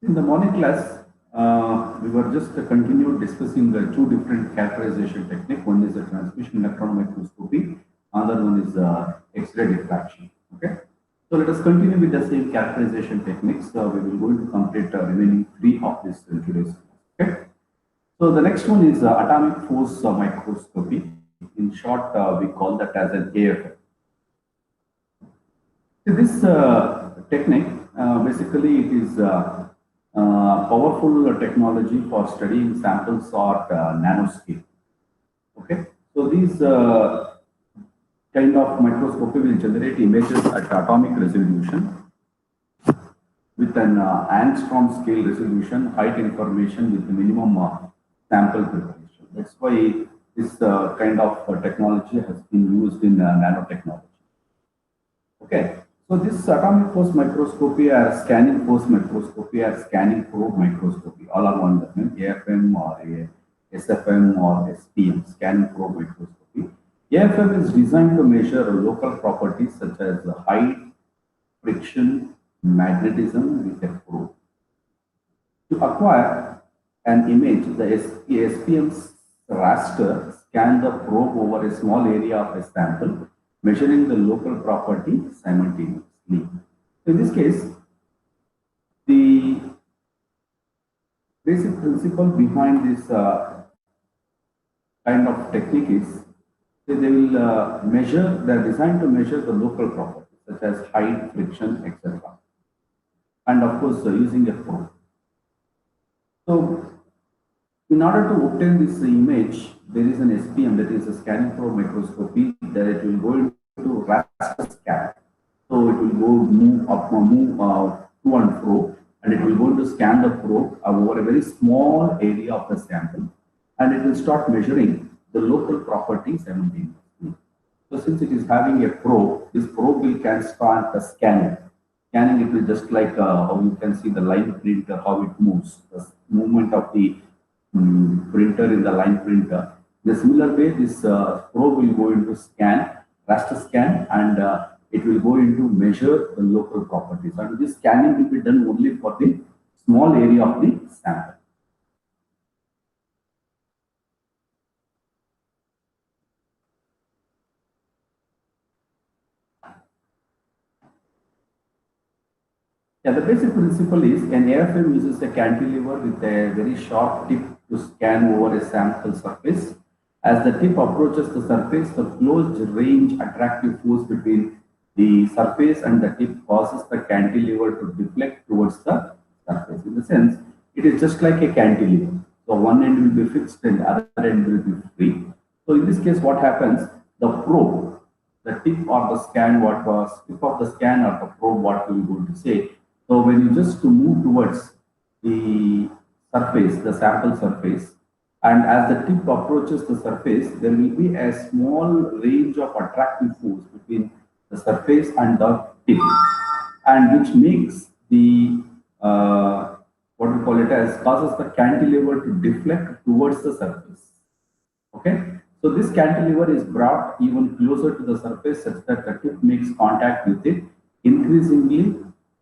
In the morning class, we were just continued discussing the two different characterization technique. One is the transmission electron microscopy, another one is X-ray diffraction. Okay, so let us continue with the same characterization techniques. We will going to complete remaining three of this today's class. Okay, so the next one is atomic force microscopy. In short, we call that as an AFM. This technique, basically, it is powerful technology for studying samples at nanoscale. Okay, so these kind of microscopy will generate images at atomic resolution with an angstrom scale resolution, height information with minimum sample preparation. That's why this kind of technology has been used in nanotechnology. Okay, so this atomic force microscopy or scanning force microscopy or scanning probe microscopy, all are one, that means AFM or SFM or SPM, scanning probe microscopy. AFM is designed to measure local properties such as height, friction, magnetism with a probe. To acquire an image, the SPM's raster scan the probe over a small area of a sample, measuring the local property simultaneously. In this case, the basic principle behind this kind of technique is that they will they're designed to measure the local properties such as height, friction, etc. And of course, using a probe. So, in order to obtain this image, there is an SPM, that is a scanning probe microscopy, that it will go into raster scan. So it will go move to and fro, and it will go to scan the probe over a very small area of the sample, and it will start measuring the local properties simultaneously. So since it is having a probe, this probe will can start the scanning. Scanning, it will just like how you can see the line printer, how it moves, the movement of the printer in the line printer. In a similar way, this probe will go into scan, raster scan, and it will go into measure the local properties. And this scanning will be done only for the small area of the sample. Yeah, the basic principle is an AFM uses a cantilever with a very sharp tip to scan over a sample surface. As the tip approaches the surface, the closed range attractive force between the surface and the tip causes the cantilever to deflect towards the surface. In the sense, it is just like a cantilever. So one end will be fixed and the other end will be free. So in this case, what happens? The probe, the tip or the scan, what was tip of the scan or the probe, what we are going to say. So when you just move towards the surface, the sample surface, and as the tip approaches the surface, there will be a small range of attractive force between the surface and the tip, and which makes the what we call it as causes the cantilever to deflect towards the surface. Okay, so this cantilever is brought even closer to the surface such that the tip makes contact with it. Increasingly,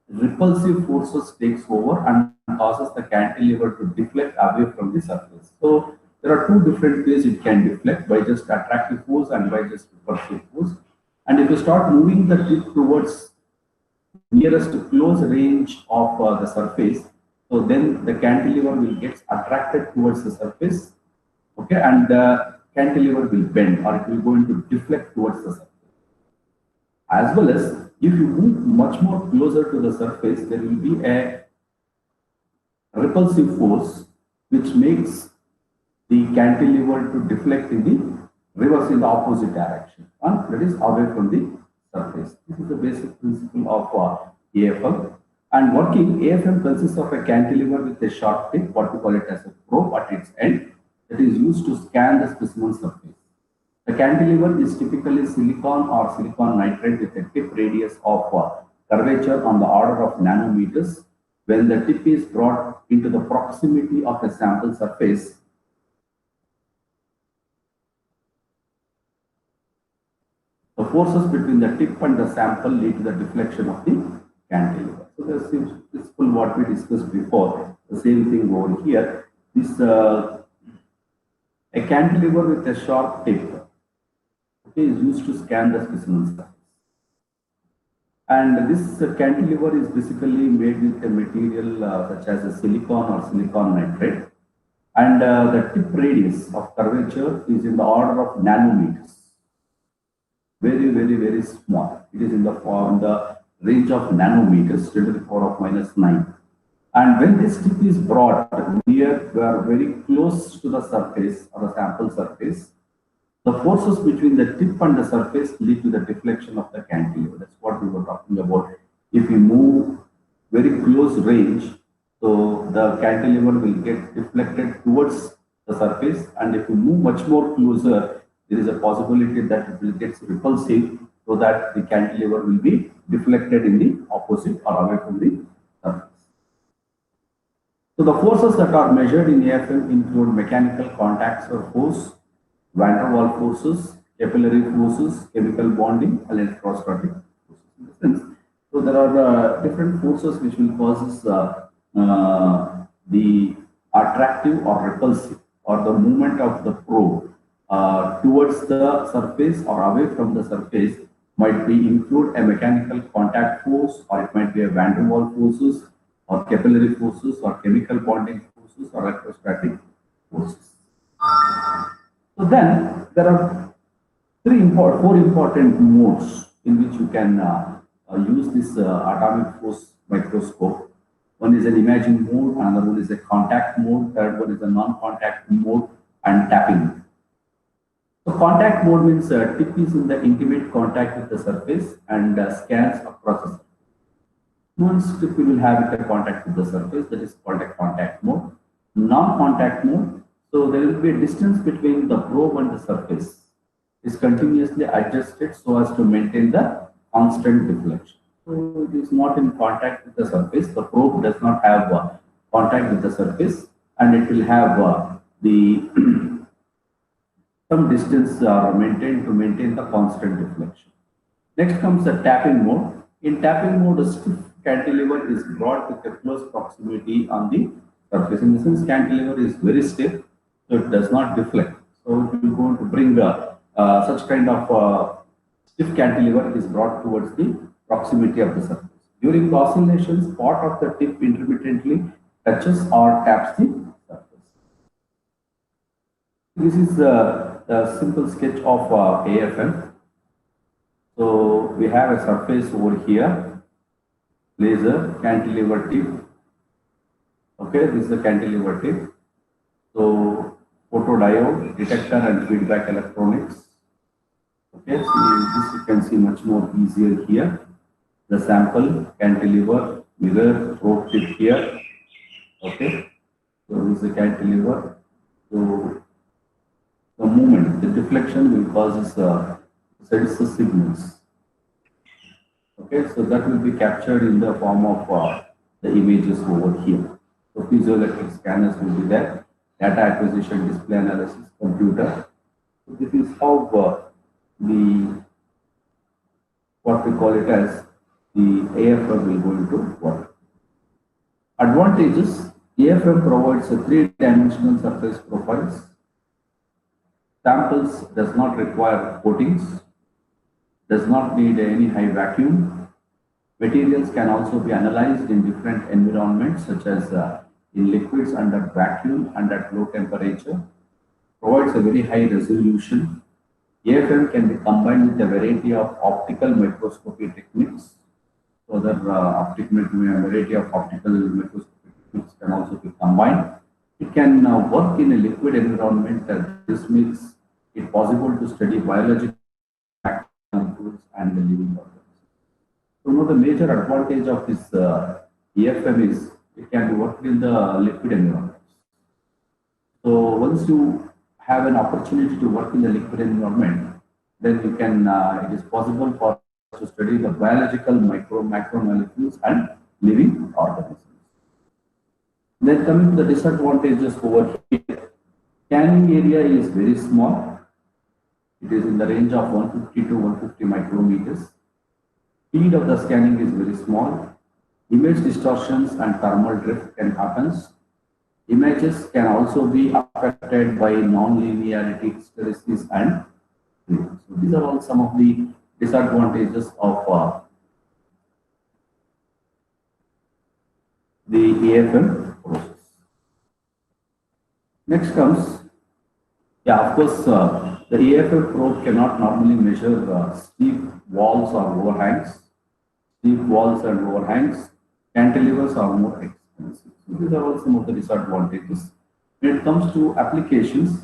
repulsive forces takes over and causes the cantilever to deflect away from the surface. So there are two different ways it can deflect, by just attractive force and by just repulsive force. And if you start moving the tip towards nearest close range of the surface, so then the cantilever will get attracted towards the surface, okay, and the cantilever will bend or it will go into deflect towards the surface. As well as if you move much more closer to the surface, there will be a repulsive force which makes the cantilever to deflect in the reverse, in the opposite direction, and that is away from the surface. This is the basic principle of AFM. And working, AFM consists of a cantilever with a sharp tip, what we call it as a probe at its end, that is used to scan the specimen surface. The cantilever is typically silicon or silicon nitride with a tip radius of curvature on the order of nanometers. When the tip is brought into the proximity of a sample surface, the forces between the tip and the sample lead to the deflection of the cantilever. So the same principle what we discussed before, the same thing over here. This a cantilever with a sharp tip, okay, is used to scan the specimen surface. And this cantilever is basically made with a material such as a silicon or silicon nitride. And the tip radius of curvature is in the order of nanometers. Very, very, very small. It is in the range of nanometers, 10 to the power of minus 9. And when this tip is brought near, we are very close to the surface or the sample surface, the forces between the tip and the surface lead to the deflection of the cantilever. That's what we were talking about. If we move very close range, so the cantilever will get deflected towards the surface, and if you move much more closer, there is a possibility that it will get repulsive, so that the cantilever will be deflected in the opposite or away from the surface. So the forces that are measured in AFM include mechanical contacts or force, van der Waals forces, capillary forces, chemical bonding, and electrostatic forces. So there are different forces which will cause the attractive or repulsive or the movement of the probe towards the surface or away from the surface might be include a mechanical contact force, or it might be a van der Waals forces or capillary forces or chemical bonding forces or electrostatic forces. So then there are four important modes in which you can use this atomic force microscope. One is an imaging mode, another one is a contact mode, third one is a non-contact mode, and tapping. So contact mode means tip is in the intimate contact with the surface and scans across the surface. Once tip will have a contact with the surface, that is called a contact mode. Non-contact mode, so there will be a distance between the probe and the surface. Is continuously adjusted so as to maintain the constant deflection. So it is not in contact with the surface. The probe does not have contact with the surface, and it will have the some distance maintained to maintain the constant deflection. Next comes the tapping mode. In tapping mode, a stiff cantilever is brought with a close proximity on the surface. In the sense, cantilever is very stiff, so it does not deflect. So if you are going to bring such kind of stiff cantilever is brought towards the proximity of the surface. During the oscillations, part of the tip intermittently touches or taps the surface. This is a simple sketch of AFM. So we have a surface over here, laser, cantilever tip. Okay, this is a cantilever tip. So photodiode, detector, and feedback electronics. Okay, so this you can see much more easier here. The sample, cantilever, mirror, probe tip here. Okay, so this is a cantilever. So the movement, the deflection will cause sensor signals. Okay, so that will be captured in the form of the images over here. So piezoelectric scanners will be there. Data acquisition, display analysis, computer. So this is how what we call it as the AFM will going to work. Advantages: AFM provides a three-dimensional surface profiles. Samples does not require coatings, does not need any high vacuum. Materials can also be analyzed in different environments, such as in liquids under vacuum and at low temperature. Provides a very high resolution. AFM can be combined with a variety of optical microscopy techniques. So that variety of optical microscopy techniques can also be combined. It can work in a liquid environment. This makes it possible to study biological molecules and the living organisms. So now the major advantage of this AFM is it can be worked in the liquid environments. So once you have an opportunity to work in the liquid environment, then you can it is possible for us to study the biological macromolecules and living organisms. Then coming to the disadvantages over here, scanning area is very small. It is in the range of 150 to 150 micrometers. Speed of the scanning is very small. Image distortions and thermal drift can happen. Images can also be affected by non-linearity hysteresis and so these are all some of the disadvantages of the AFM process. Next comes, yeah, of course, the AFM probe cannot normally measure steep walls or overhangs. Steep walls and overhangs, cantilevers are more expensive. So these are all some of the disadvantages. When it comes to applications,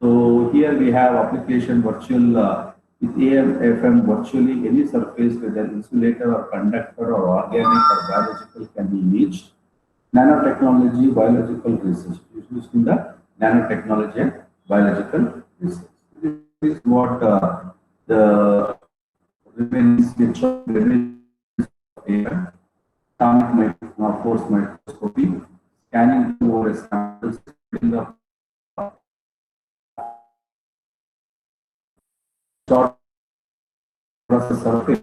so here we have application virtual with AFM virtually any surface whether insulator or conductor or organic or biological can be imaged. Nanotechnology, biological research is used in the nanotechnology and biological research. This is what the remains atomic of course microscopy, scanning over a sample, in the short process surface.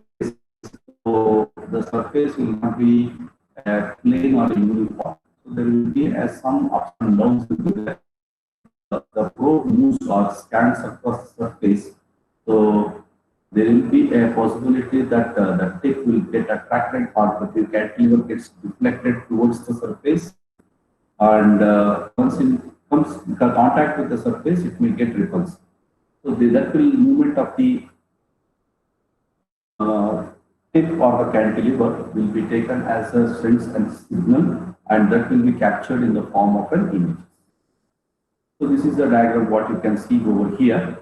So the surface will not be plain or uniform. So there will be some ups and downs into the probe moves or scans across the surface. So there will be a possibility that the tip will get attracted or the cantilever gets deflected towards the surface, and once it comes in contact with the surface, it may get repulsed. So that will movement of the tip or the cantilever will be taken as a sense and signal, and that will be captured in the form of an image. So this is the diagram what you can see over here.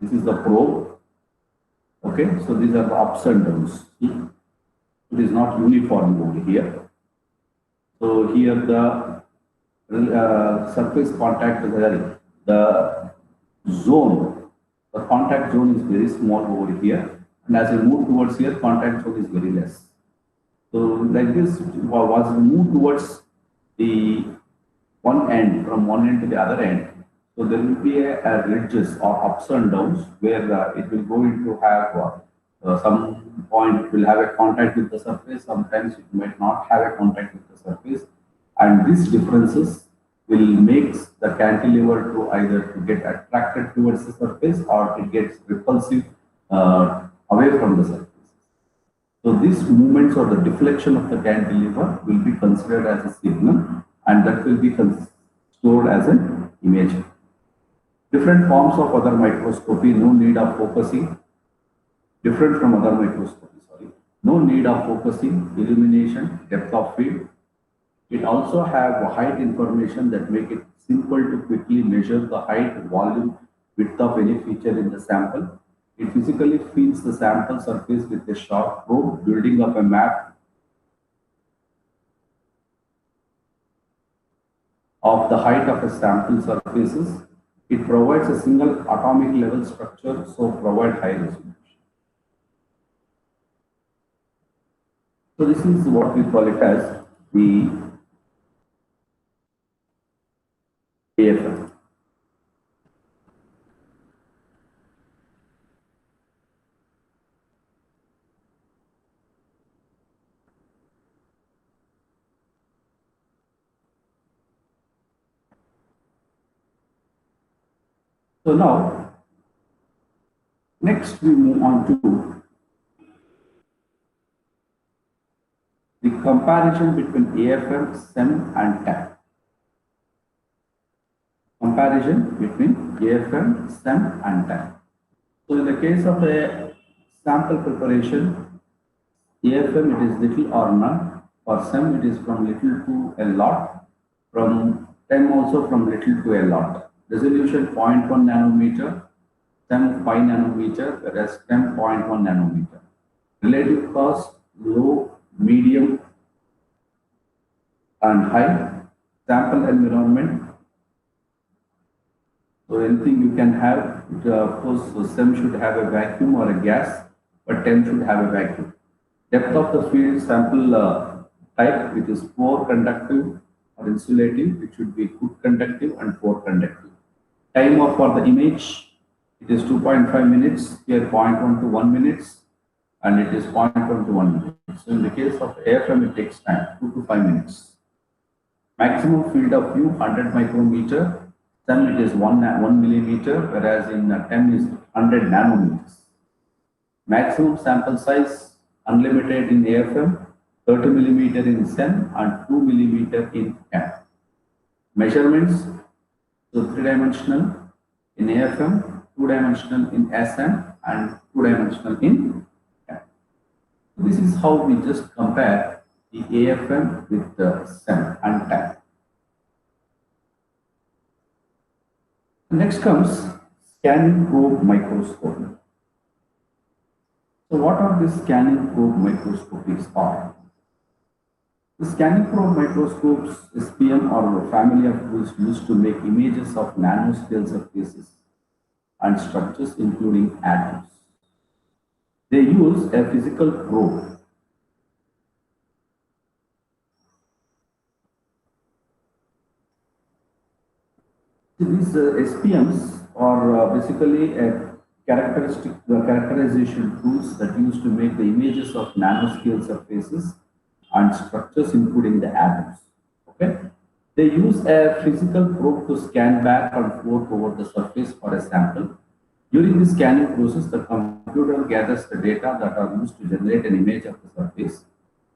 This is the probe. Okay, so these are the ups and downs. See? It is not uniform over here. So here the surface contact is the zone, the contact zone is very small over here, and as we move towards here, contact zone is very less. So like this, was moved towards the one end, from one end to the other end. So there will be a ridges or ups and downs where it will go into have some point it will have a contact with the surface. Sometimes it might not have a contact with the surface, and these differences will make the cantilever to either to get attracted towards the surface or it gets repulsive away from the surface. So these movements or the deflection of the cantilever will be considered as a signal, and that will be stored as an image. Different forms of other microscopy, no need of focusing. Different from other microscopy, sorry. No need of focusing, illumination, depth of field. It also have height information that make it simple to quickly measure the height, volume, width of any feature in the sample. It physically feeds the sample surface with a sharp probe, building up a map of the height of a sample surfaces. It provides a single atomic level structure, so provide high resolution. So this is what we call it as the AFM. So now, next we move on to the comparison between AFM, SEM and TAM. Comparison between AFM, SEM and TAM. So in the case of a sample preparation, AFM it is little or none. For SEM it is from little to a lot. From TAM also from little to a lot. Resolution 0.1 nanometer, SEM 5 nanometer, whereas TAM 0.1 nanometer. Relative cost low, medium and high. Sample environment. So anything you can have, of course, so SEM should have a vacuum or a gas, but TAM should have a vacuum. Depth of the field sample type, which is poor conductive or insulative, it should be good conductive and poor conductive. Time for the image, it is 2.5 minutes, here 0.1 to 1 minutes. and it is 0.1 to 1 minute. So in the case of AFM, it takes time, 2 to 5 minutes. Maximum field of view 100 micrometer, then it is 1 millimeter, whereas in TEM is 100 nanometers. Maximum sample size unlimited in AFM, 30 millimeter in SEM and 2 millimeter in TEM. Measurements, so 3-dimensional in AFM, 2-dimensional in SM and 2-dimensional in TEM. This is how we just compare the AFM with the SEM and TEM. Next comes scanning probe microscope. So what are the scanning probe microscopies are? The scanning probe microscopes, SPM, are a family of tools used to make images of nanoscale surfaces and structures including atoms. They use a physical probe. These SPMs are basically a characterization tools that used to make the images of nanoscale surfaces and structures including the atoms. Okay, they use a physical probe to scan back and forth over the surface for a sample. During the scanning process, the computer gathers the data that are used to generate an image of the surface.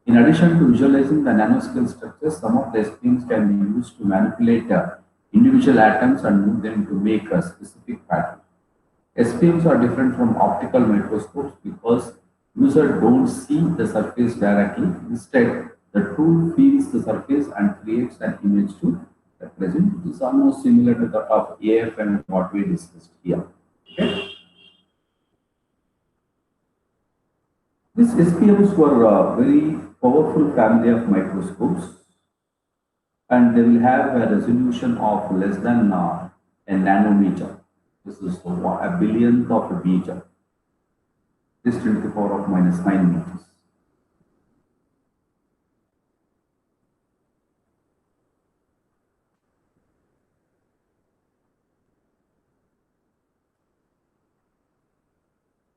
In addition to visualizing the nanoscale structures, some of the SPMs can be used to manipulate individual atoms and move them to make a specific pattern. SPMs are different from optical microscopes because users don't see the surface directly. Instead, the tool feels the surface and creates an image to represent. It is almost similar to that of AFM, what we discussed here. Okay. These SPMs were a very powerful family of microscopes, and they will have a resolution of less than a nanometer. This is a billionth of a meter. This 10 to the power of minus 9 meters.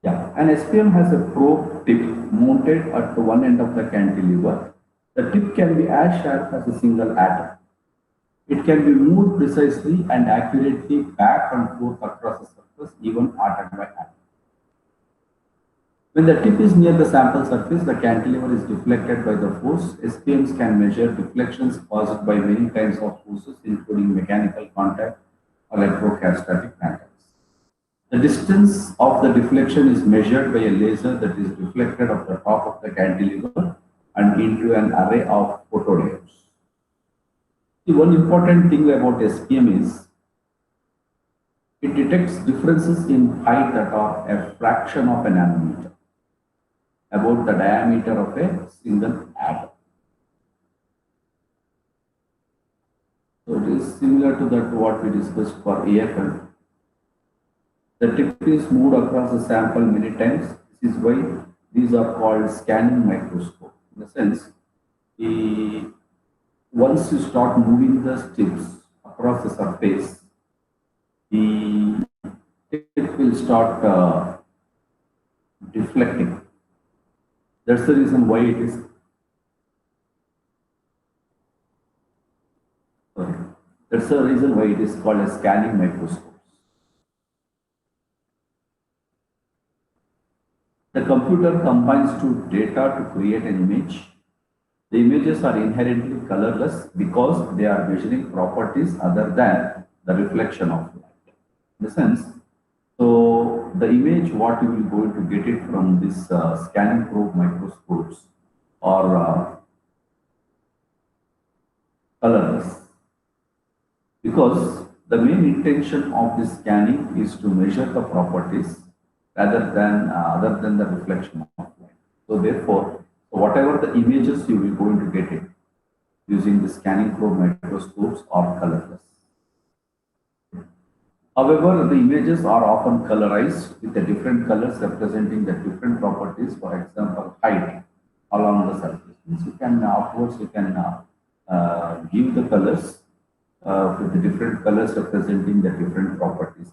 Yeah, an SPM has a probe tip mounted at one end of the cantilever. The tip can be as sharp as a single atom. It can be moved precisely and accurately back and forth across the surface, even atom by atom. When the tip is near the sample surface, the cantilever is deflected by the force. SPMs can measure deflections caused by many kinds of forces, including mechanical contact, electrostatic matters. The distance of the deflection is measured by a laser that is reflected off the top of the cantilever and into an array of photodiodes. The one important thing about SPM is it detects differences in height that are a fraction of a nanometer, about the diameter of a single atom. So it is similar to that what we discussed for AFM. The tip is moved across the sample many times. This is why these are called scanning microscope. In the sense, once you start moving the tips across the surface, the tip will start deflecting. That's the reason why it is. Sorry. That's the reason why it is called a scanning microscope. The computer combines two data to create an image. The images are inherently colorless because they are measuring properties other than the reflection of light. In the sense, so the image, what you will going to get it from this scanning probe microscopes are colorless, because the main intention of this scanning is to measure the properties rather than other than the reflection of light. So therefore, whatever the images you will going to get it using the scanning probe microscopes are colorless. However, the images are often colorized with the different colors representing the different properties. For example, height along the surface. Means you can afterwards you can give the colors with the different colors representing the different properties.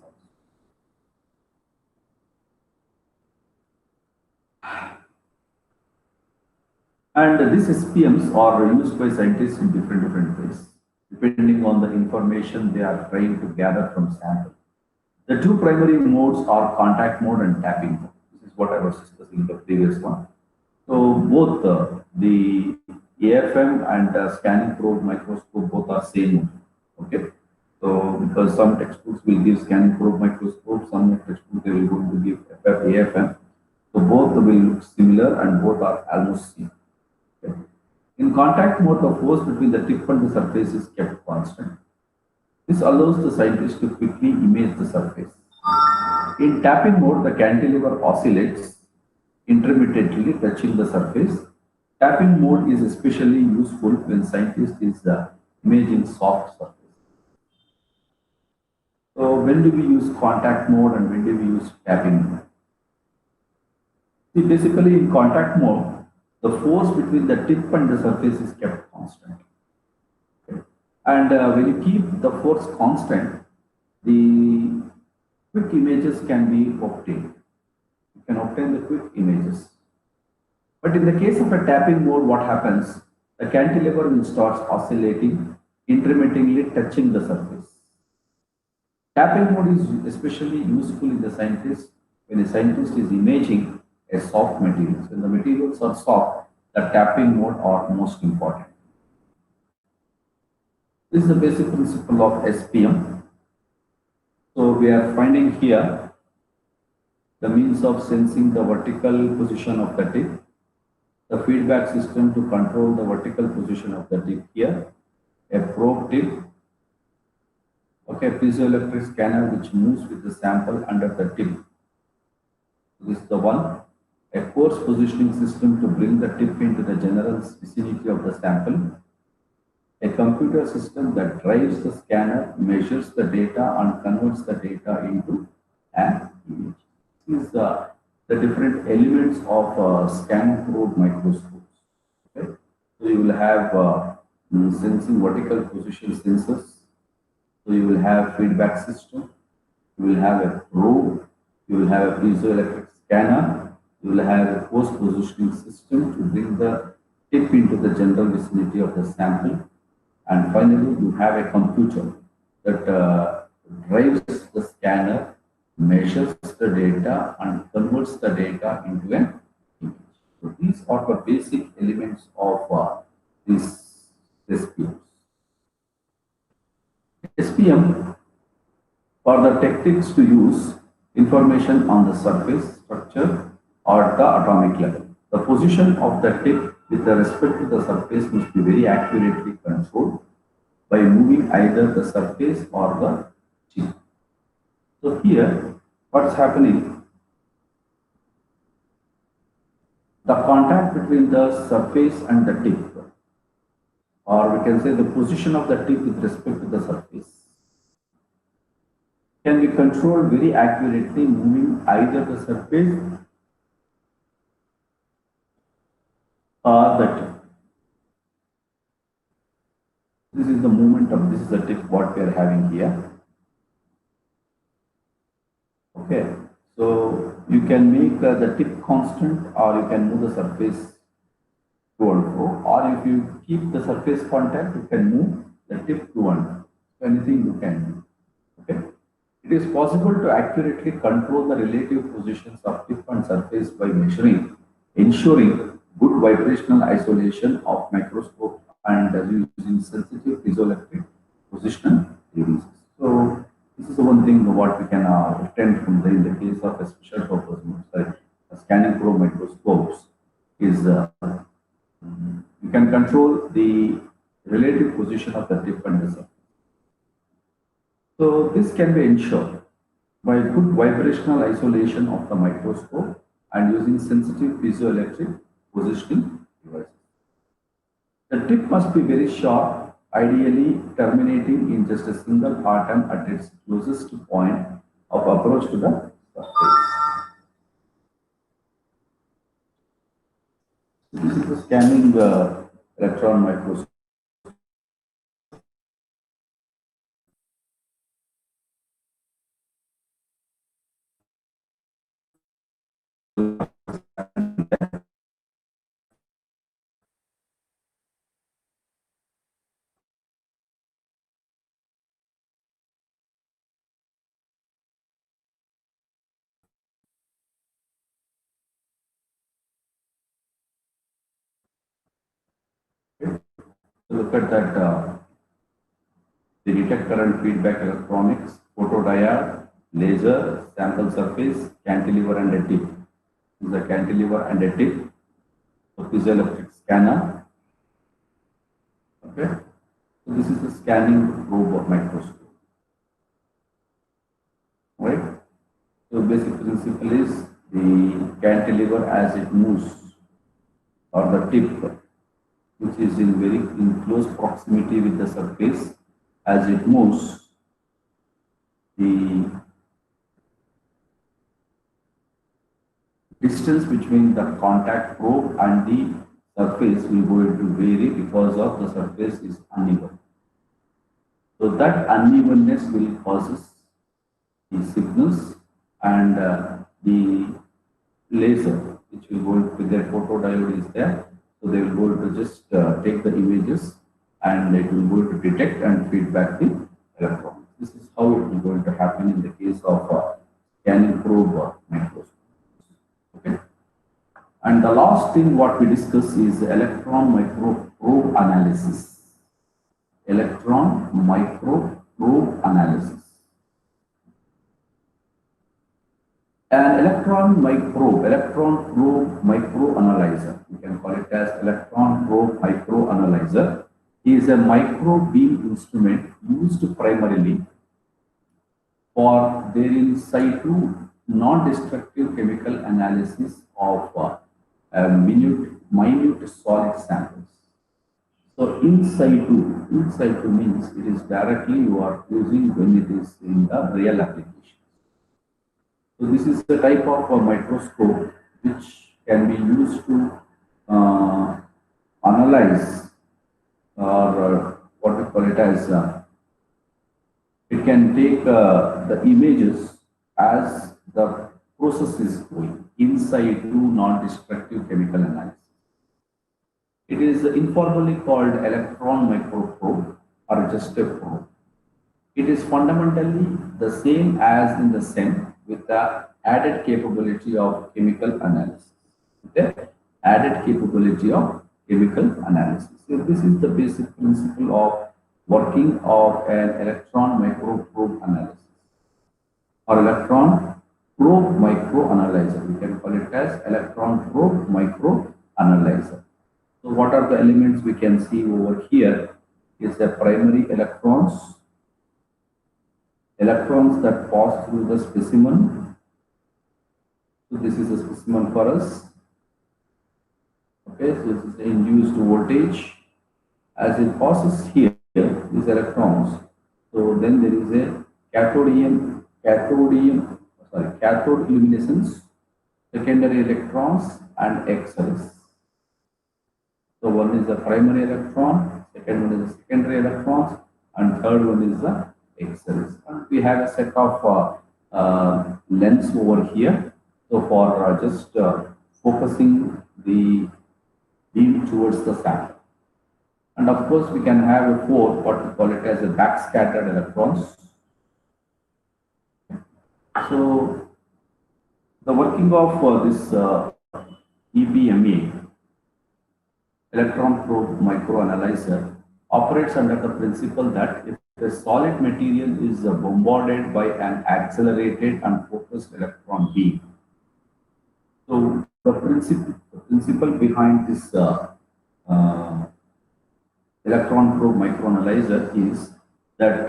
And these SPMs are used by scientists in different ways, depending on the information they are trying to gather from sample. The two primary modes are contact mode and tapping mode. This is what I was discussing in the previous one. So both the AFM and scanning probe microscope both are same. Okay. So because some textbooks will give scanning probe microscope, some textbooks they will going to give AFM. So both will look similar and both are almost same. Okay. In contact mode, the force between the tip and the surface is kept constant. This allows the scientist to quickly image the surface. In tapping mode, the cantilever oscillates intermittently touching the surface. Tapping mode is especially useful when scientist is imaging soft surface. So when do we use contact mode and when do we use tapping mode? See, basically in contact mode, the force between the tip and the surface is kept constant. Okay. And when you keep the force constant, the quick images can be obtained. You can obtain the quick images. But in the case of a tapping mode, what happens? The cantilever will start oscillating, intermittently touching the surface. Tapping mode is especially useful in the scientist when a scientist is imaging a soft material. When the materials are soft, the tapping mode are most important. This is the basic principle of SPM. So we are finding here the means of sensing the vertical position of the tip, the feedback system to control the vertical position of the tip here, a probe tip, okay, piezoelectric scanner which moves with the sample under the tip. This is the one. A coarse positioning system to bring the tip into the general vicinity of the sample. A computer system that drives the scanner, measures the data and converts the data into an image. These are the different elements of scan probe microscopes. Okay? So you will have sensing vertical position sensors. So you will have feedback system. You will have a probe. You will have a piezoelectric scanner. You will have a post positioning system to bring the tip into the general vicinity of the sample. And finally, you have a computer that drives the scanner, measures the data, and converts the data into an image. So these are the basic elements of this SPMs. SPM are the techniques to use information on the surface, structure, or the atomic level. The position of the tip with respect to the surface must be very accurately controlled by moving either the surface or the chip. So here, what's happening? The contact between the surface and the tip, or we can say the position of the tip with respect to the surface, can be controlled very accurately moving either the surface or the tip. This is the movement of this is the tip what we are having here. Okay, so you can make the tip constant or you can move the surface to and fro, or if you keep the surface contact, you can move the tip to and fro. So anything you can do. Okay. It is possible to accurately control the relative positions of tip and surface by measuring, ensuring good vibrational isolation of microscope and using sensitive piezoelectric positional releases. So this is the one thing what we can obtain from in the case of a special purpose like scanning probe microscopes is you can control the relative position of the tip and the surface. So this can be ensured by good vibrational isolation of the microscope and using sensitive piezoelectric positioning devices. The tip must be very sharp, ideally terminating in just a single atom at its closest point of approach to the surface. This is the scanning electron microscope. So look at that. The detect current feedback electronics, photodiode, laser, sample surface, cantilever and a tip. This is a cantilever and a tip. So piezoelectric scanner. Okay. So this is the scanning probe of microscope. Right. So basic principle is the cantilever as it moves, or the tip, which is in very close proximity with the surface, as it moves, the distance between the contact probe and the surface will going to vary because of the surface is uneven. So that unevenness will causes the signals, and the laser, which will go with their photodiode is there. So they will go to just take the images, and it will go to detect and feed back the electrons. This is how it will going to happen in the case of scanning probe microscope. Okay. And the last thing what we discuss is electron microprobe analysis. Electron microprobe analysis. An electron probe microanalyzer, we can call it as electron probe microanalyzer, is a micro beam instrument used primarily for their in situ non-destructive chemical analysis of minute solid samples. So in situ means it is directly you are using when it is in the real application. So this is the type of a microscope which can be used to analyze, or what we call it as it can take the images as the process is going inside to non-destructive chemical analysis. It is informally called electron microprobe or just a probe. It is fundamentally the same as in the SEM with the added capability of chemical analysis. Okay? Added capability of chemical analysis. So this is the basic principle of working of an electron microprobe analysis or electron probe microanalyzer. We can call it as electron probe microanalyzer. So what are the elements we can see over here is the primary electrons that pass through the specimen. So this is a specimen for us. Okay, so this is the induced voltage. As it passes here, these electrons. So then there is a cathode luminescence, secondary electrons, and X-rays. So one is the primary electron, second one is the secondary electrons, and third one is the X-rays. And we have a set of lens over here. So for just focusing the beam towards the sample. And of course, we can have a fourth, what we call it as a backscattered electrons. So the working of this EPMA, electron probe microanalyzer, operates under the principle that if a solid material is bombarded by an accelerated and focused electron beam. So the principle behind this electron probe microanalyzer is that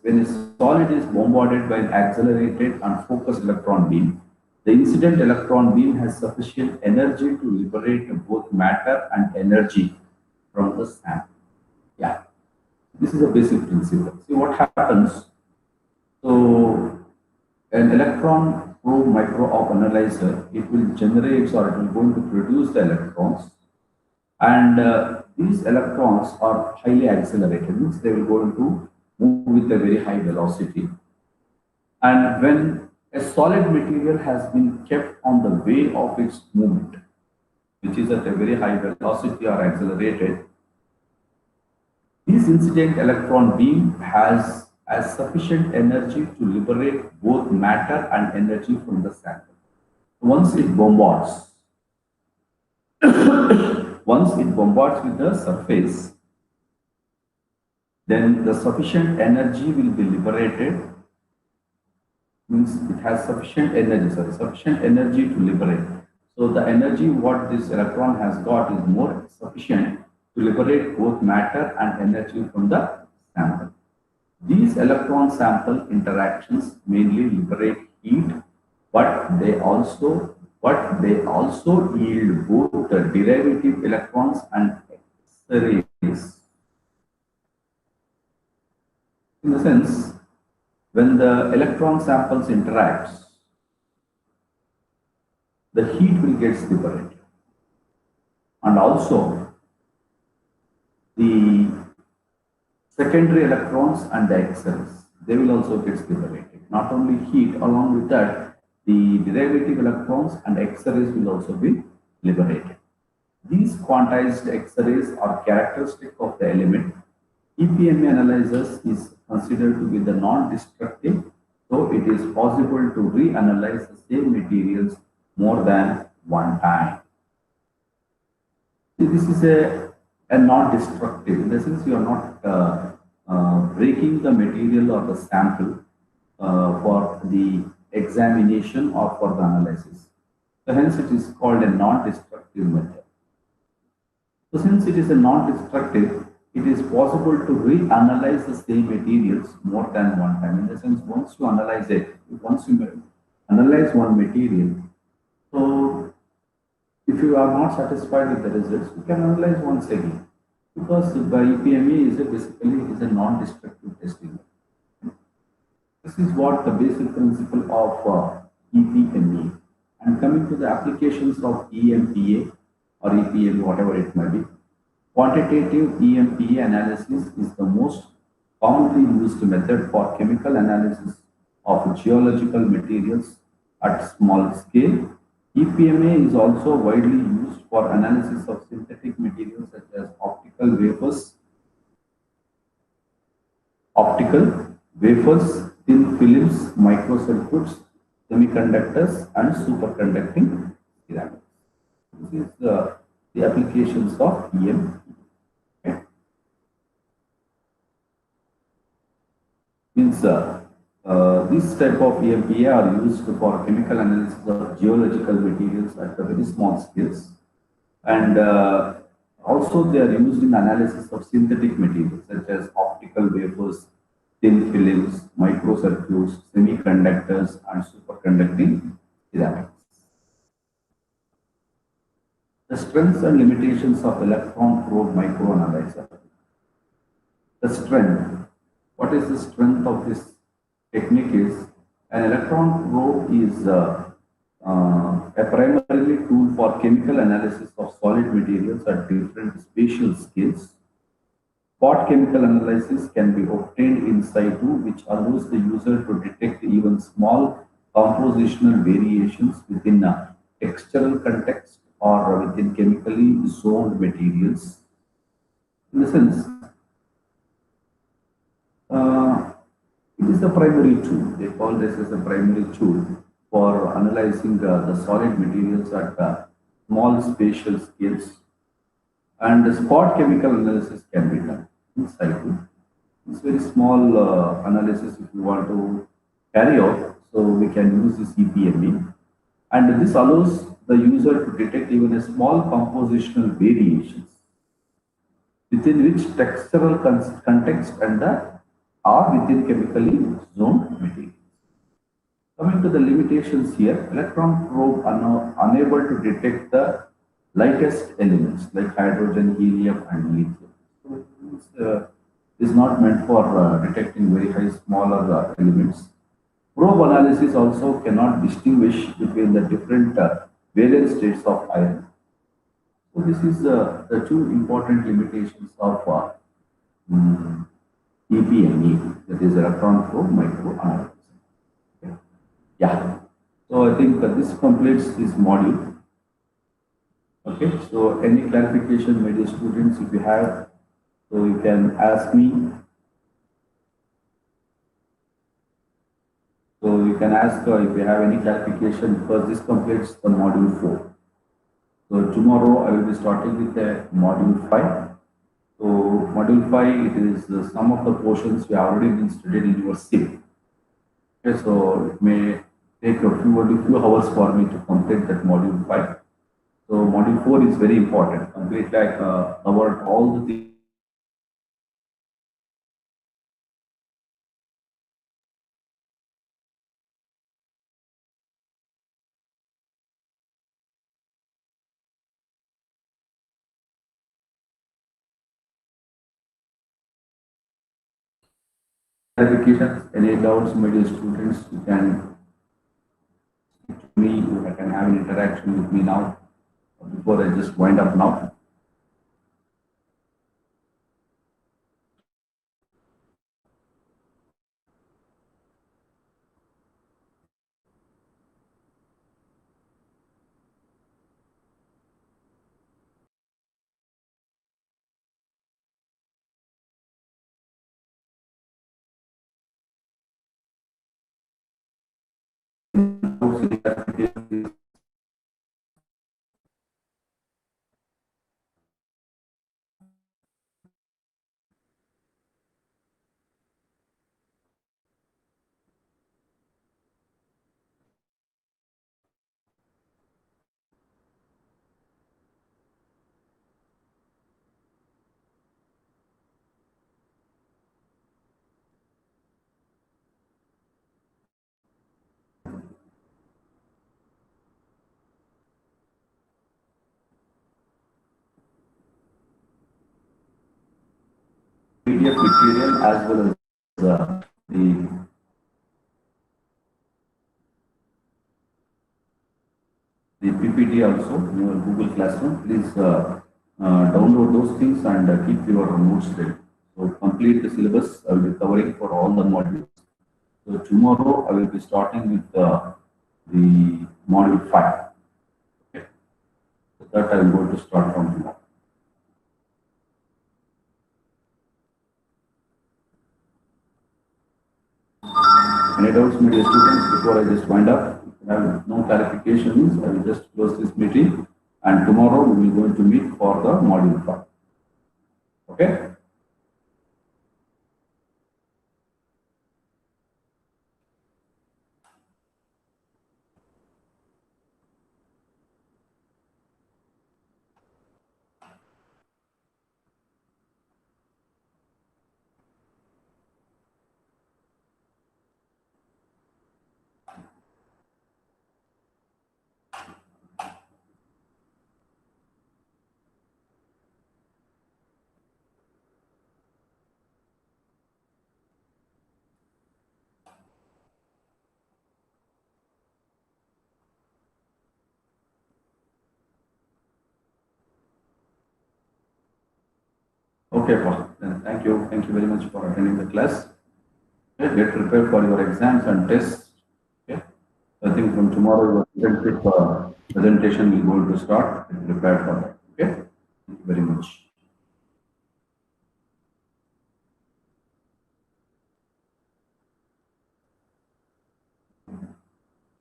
when a solid is bombarded by an accelerated and focused electron beam, the incident electron beam has sufficient energy to liberate both matter and energy from the sample. Yeah, this is a basic principle. See what happens. So an electron probe microanalyzer, it will generate, or it will going to produce the electrons, and these electrons are highly accelerated, means they will go into move with a very high velocity. And when a solid material has been kept on the way of its movement, which is at a very high velocity or accelerated, this incident electron beam has sufficient energy to liberate both matter and energy from the sample. Once it bombards with the surface, then the sufficient energy will be liberated, means it has sufficient energy to liberate. So the energy what this electron has got is more sufficient to liberate both matter and energy from the sample. These electron sample interactions mainly liberate heat, but they also yield both the derivative electrons and X-rays. In the sense, when the electron samples interacts, the heat will get liberated, and also the secondary electrons and the X-rays, they will also get liberated. Not only heat, along with that, the derivative electrons and X-rays will also be liberated. These quantized X-rays are characteristic of the element. EPMA analysis is considered to be the non-destructive, so it is possible to reanalyze the same materials more than one time. This is a non-destructive, in the sense you are not breaking the material or the sample for the examination or for the analysis. So hence it is called a non-destructive method. So since it is a non-destructive, it is possible to reanalyze the same materials more than one time. In the sense, once you analyze one material, so if you are not satisfied with the results, you can analyze once again. Because the EPMA is a non-destructive testing. This is what the basic principle of EPMA. And coming to the applications of EMPA or EPMA, whatever it may be, quantitative EMPA analysis is the most commonly used method for chemical analysis of geological materials at small scale. EPMA is also widely used for analysis of synthetic materials such as optical wafers, thin films, microcircuits, semiconductors, and superconducting ceramics. This is the applications of EMPA. Okay. Means this type of EMPA are used for chemical analysis of geological materials at very small scales, and also they are used in analysis of synthetic materials such as optical wafers, thin films, microcircuits, semiconductors, and superconducting ceramics. The strengths and limitations of electron probe microanalyzer. The strength. What is the strength of this technique is an electron probe is a primarily tool for chemical analysis of solid materials at different spatial scales. Spot chemical analysis can be obtained in situ, which allows the user to detect even small compositional variations within a textural context or within chemically zoned materials. In the sense, it is the primary tool. They call this as a primary tool for analyzing the solid materials at small spatial scales. And the spot chemical analysis can be done in situ. It's very small analysis if you want to carry out. So we can use this EPMA. And this allows the user to detect even a small compositional variations within which textural context and are within chemically zoned materials. Coming to the limitations here, electron probe are unable to detect the lightest elements like hydrogen, helium, and lithium. So this is not meant for detecting very high, smaller elements. Probe analysis also cannot distinguish between the different valence states of iron. So this is the two important limitations of EPME, that is electron probe microanalysis. Okay. Yeah. So I think this completes this module. Okay. So any clarification, my dear students, if you have, so you can ask me. So you can ask if you have any clarification, because this completes the module 4. So tomorrow I will be starting with the module 5. So module 5, it is some of the portions we have already been studied in your SIP. Okay, so it may take a few, only few hours for me to complete that module 5. So module 4 is very important. Complete like covered all the things clarifications, any doubts, my dear students, you can speak to me, you can have an interaction with me now before I just wind up now. Doubts, any clarifications, PDF material as well as the PPT also in your Google Classroom. Please download those things and keep your notes ready. So complete the syllabus I will be covering for all the modules. So tomorrow I will be starting with the module 5. Okay. So that I am going to start from tomorrow. Any doubts, my dear students, before I just wind up? If you have no clarifications, I will just close this meeting and tomorrow we will going to meet for the module 5. Okay? Okay, Paul. Then thank you. Thank you very much for attending the class. Okay, get prepared for your exams and tests. Okay. I think from tomorrow your presentation will going to start. Get prepared for that. Okay. Thank you very much.